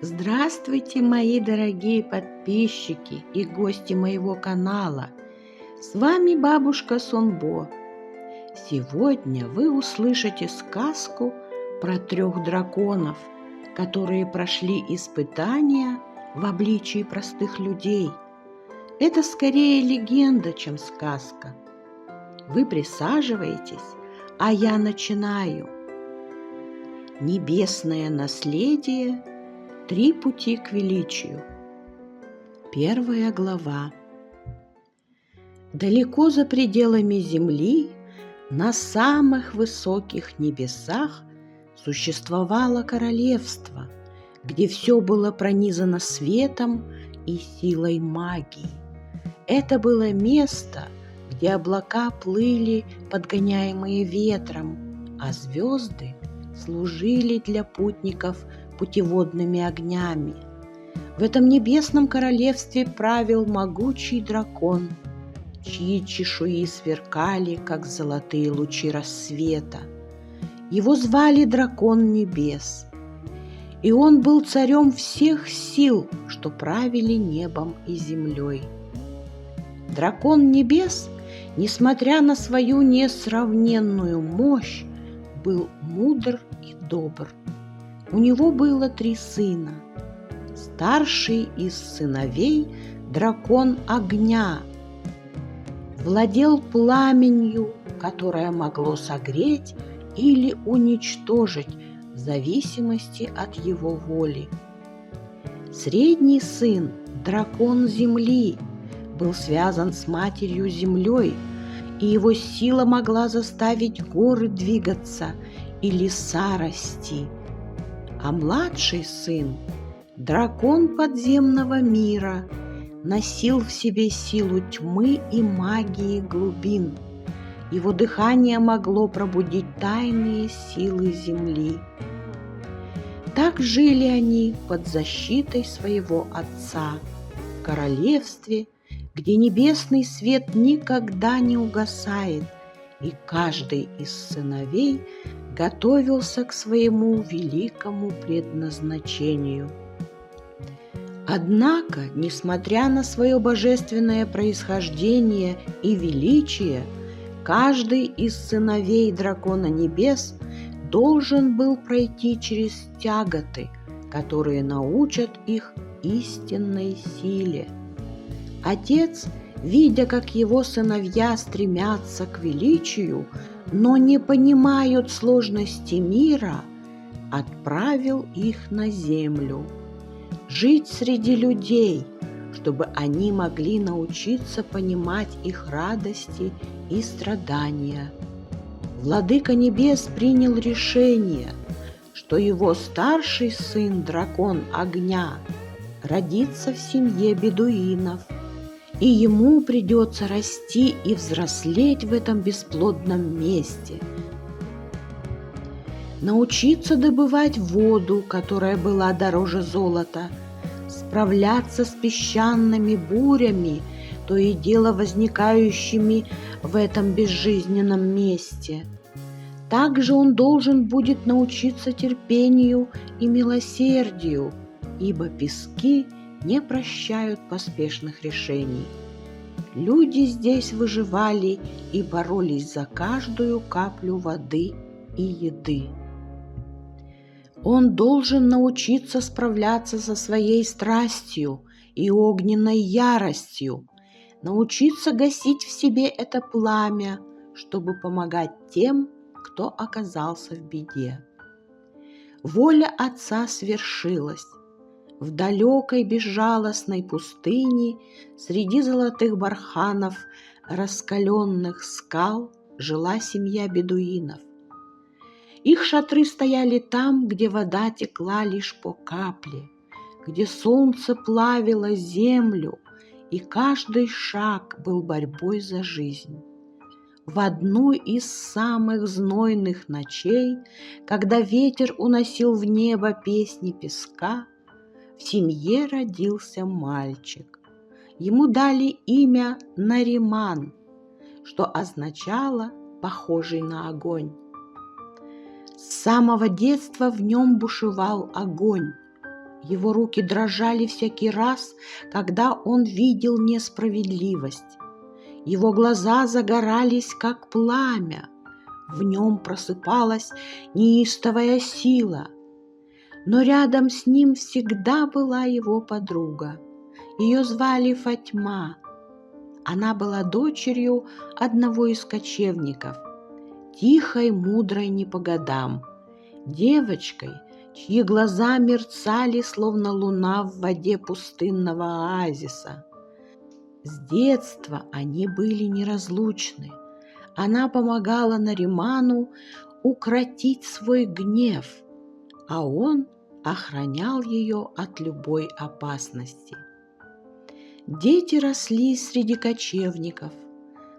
Здравствуйте, мои дорогие подписчики и гости моего канала. С вами бабушка Сонбо. Сегодня вы услышите сказку про 3 драконов, которые прошли испытания в обличии простых людей. Это скорее легенда, чем сказка. Вы присаживаетесь, а я начинаю. Небесное наследие. 3 пути к величию. 1 глава. Далеко за пределами земли, на самых высоких небесах, существовало королевство, где все было пронизано светом и силой магии. Это было место, где облака плыли, подгоняемые ветром, а звезды служили для путников путеводными огнями. В этом небесном королевстве правил могучий дракон, чьи чешуи сверкали, как золотые лучи рассвета. Его звали Дракон Небес, и он был царем всех сил, что правили небом и землей. Дракон Небес, несмотря на свою несравненную мощь, был мудр и добр. У него было 3 сына. Старший из сыновей, дракон огня, владел пламенью, которое могло согреть или уничтожить в зависимости от его воли. Средний сын, дракон земли, был связан с матерью землей, и его сила могла заставить горы двигаться и леса расти. А младший сын, дракон подземного мира, носил в себе силу тьмы и магии глубин. Его дыхание могло пробудить тайные силы земли. Так жили они под защитой своего отца, в королевстве, где небесный свет никогда не угасает, и каждый из сыновей готовился к своему великому предназначению. Однако, несмотря на свое божественное происхождение и величие, каждый из сыновей Дракона Небес должен был пройти через тяготы, которые научат их истинной силе. Отец, видя, как его сыновья стремятся к величию, но не понимают сложности мира, отправил их на землю, жить среди людей, чтобы они могли научиться понимать их радости и страдания. Владыка Небес принял решение, что его старший сын, дракон огня, родится в семье бедуинов, и ему придется расти и взрослеть в этом бесплодном месте, научиться добывать воду, которая была дороже золота, справляться с песчаными бурями, то и дело возникающими в этом безжизненном месте. Также он должен будет научиться терпению и милосердию, ибо пески не прощают поспешных решений. Люди здесь выживали и боролись за каждую каплю воды и еды. Он должен научиться справляться со своей страстью и огненной яростью, научиться гасить в себе это пламя, чтобы помогать тем, кто оказался в беде. Воля Отца свершилась. В далекой безжалостной пустыне среди золотых барханов раскаленных скал жила семья бедуинов. Их шатры стояли там, где вода текла лишь по капле, где солнце плавило землю, и каждый шаг был борьбой за жизнь. В одну из самых знойных ночей, когда ветер уносил в небо песни песка, в семье родился мальчик. Ему дали имя Нариман, что означало «похожий на огонь». С самого детства в нем бушевал огонь. Его руки дрожали всякий раз, когда он видел несправедливость. Его глаза загорались, как пламя. В нем просыпалась неистовая сила. Но рядом с ним всегда была его подруга. Ее звали Фатьма. Она была дочерью одного из кочевников, тихой, мудрой не по годам, девочкой, чьи глаза мерцали, словно луна в воде пустынного оазиса. С детства они были неразлучны. Она помогала Нариману укротить свой гнев, а он охранял ее от любой опасности. Дети росли среди кочевников,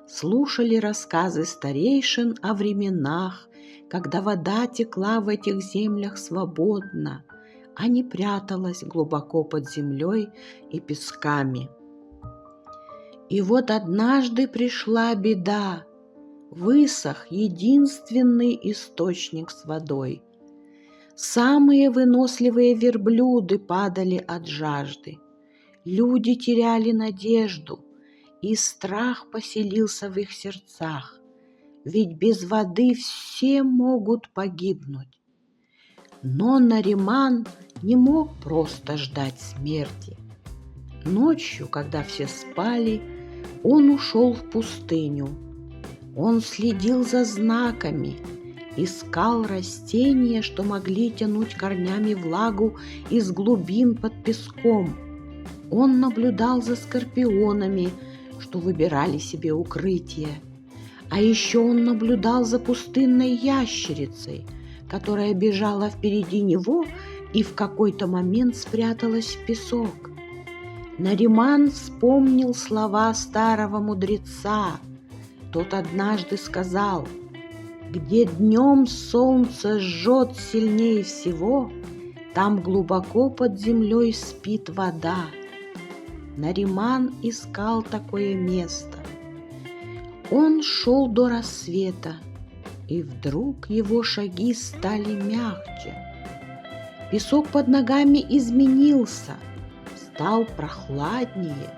слушали рассказы старейшин о временах, когда вода текла в этих землях свободно, а не пряталась глубоко под землей и песками. И вот однажды пришла беда. Высох единственный источник с водой. Самые выносливые верблюды падали от жажды. Люди теряли надежду, и страх поселился в их сердцах, ведь без воды все могут погибнуть. Но Нариман не мог просто ждать смерти. Ночью, когда все спали, он ушел в пустыню. Он следил за знаками, искал растения, что могли тянуть корнями влагу из глубин под песком. Он наблюдал за скорпионами, что выбирали себе укрытие. А еще он наблюдал за пустынной ящерицей, которая бежала впереди него и в какой-то момент спряталась в песок. Нариман вспомнил слова старого мудреца. Тот однажды сказал: «Где днем солнце жжет сильнее всего, там глубоко под землей спит вода». Нариман искал такое место. Он шел до рассвета, и вдруг его шаги стали мягче. Песок под ногами изменился, стал прохладнее.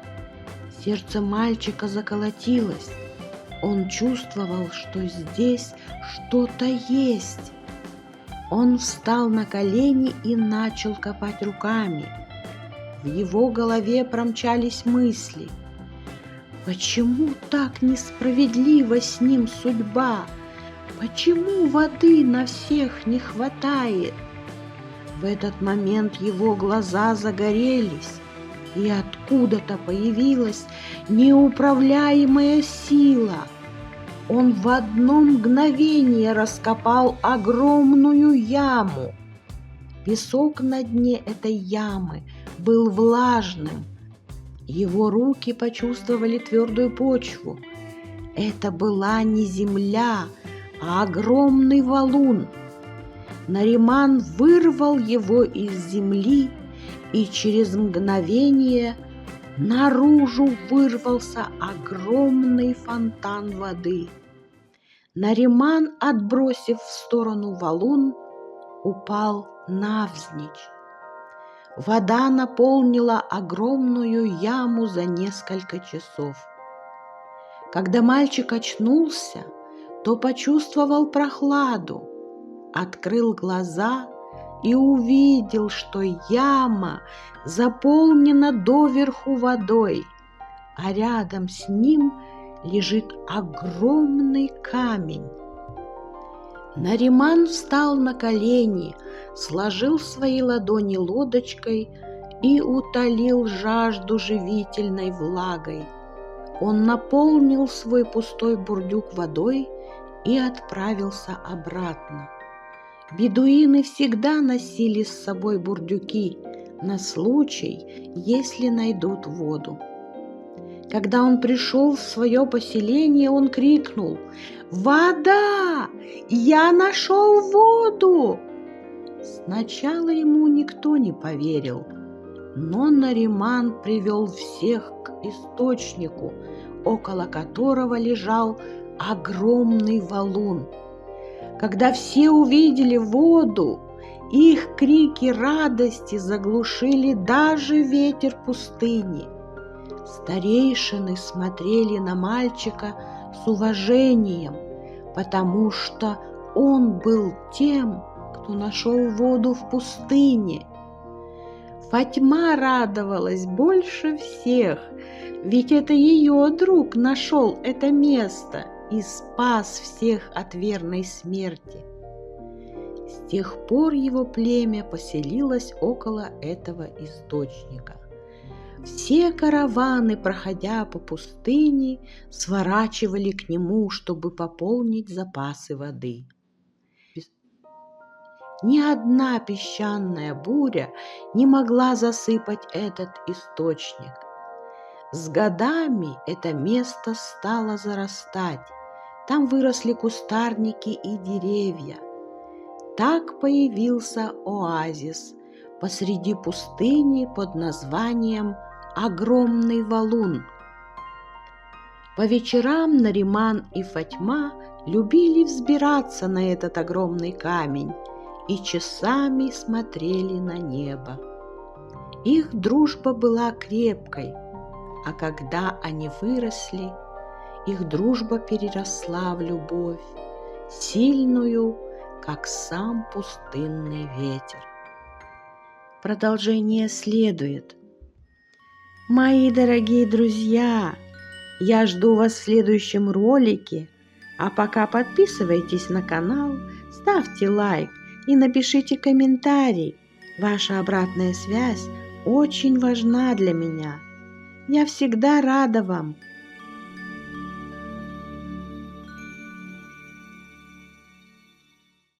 Сердце мальчика заколотилось. Он чувствовал, что здесь что-то есть. Он встал на колени и начал копать руками. В его голове промчались мысли. Почему так несправедлива с ним судьба? Почему воды на всех не хватает? В этот момент его глаза загорелись, и откуда-то появилась неуправляемая сила. Он в одно мгновение раскопал огромную яму. Песок на дне этой ямы был влажным. Его руки почувствовали твердую почву. Это была не земля, а огромный валун. Нариман вырвал его из земли, и через мгновение наружу вырвался огромный фонтан воды. Нариман, отбросив в сторону валун, упал навзничь. Вода наполнила огромную яму за несколько часов. Когда мальчик очнулся, то почувствовал прохладу, открыл глаза и увидел, что яма заполнена доверху водой, а рядом с ним лежит огромный камень. Нариман встал на колени, сложил свои ладони лодочкой и утолил жажду живительной влагой. Он наполнил свой пустой бурдюк водой и отправился обратно. Бедуины всегда носили с собой бурдюки на случай, если найдут воду. Когда он пришел в свое поселение, он крикнул: «Вода! Я нашел воду!» Сначала ему никто не поверил, но Нариман привел всех к источнику, около которого лежал огромный валун. Когда все увидели воду, Их крики радости заглушили даже ветер пустыни. Старейшины смотрели на мальчика с уважением, потому что он был тем, кто нашел воду в пустыне. Фатьма радовалась больше всех, ведь это ее друг нашел это место и спас всех от верной смерти. С тех пор его племя поселилось около этого источника. Все караваны, проходя по пустыне, сворачивали к нему, чтобы пополнить запасы воды. Ни одна песчаная буря не могла засыпать этот источник. С годами это место стало зарастать. Там выросли кустарники и деревья. Так появился оазис посреди пустыни под названием Огромный валун. По вечерам Нариман и Фатьма любили взбираться на этот огромный камень и часами смотрели на небо. Их дружба была крепкой, а когда они выросли, их дружба переросла в любовь, сильную, как сам пустынный ветер. Продолжение следует. Мои дорогие друзья, я жду вас в следующем ролике, а пока подписывайтесь на канал, ставьте лайк и напишите комментарий. Ваша обратная связь очень важна для меня. Я всегда рада вам.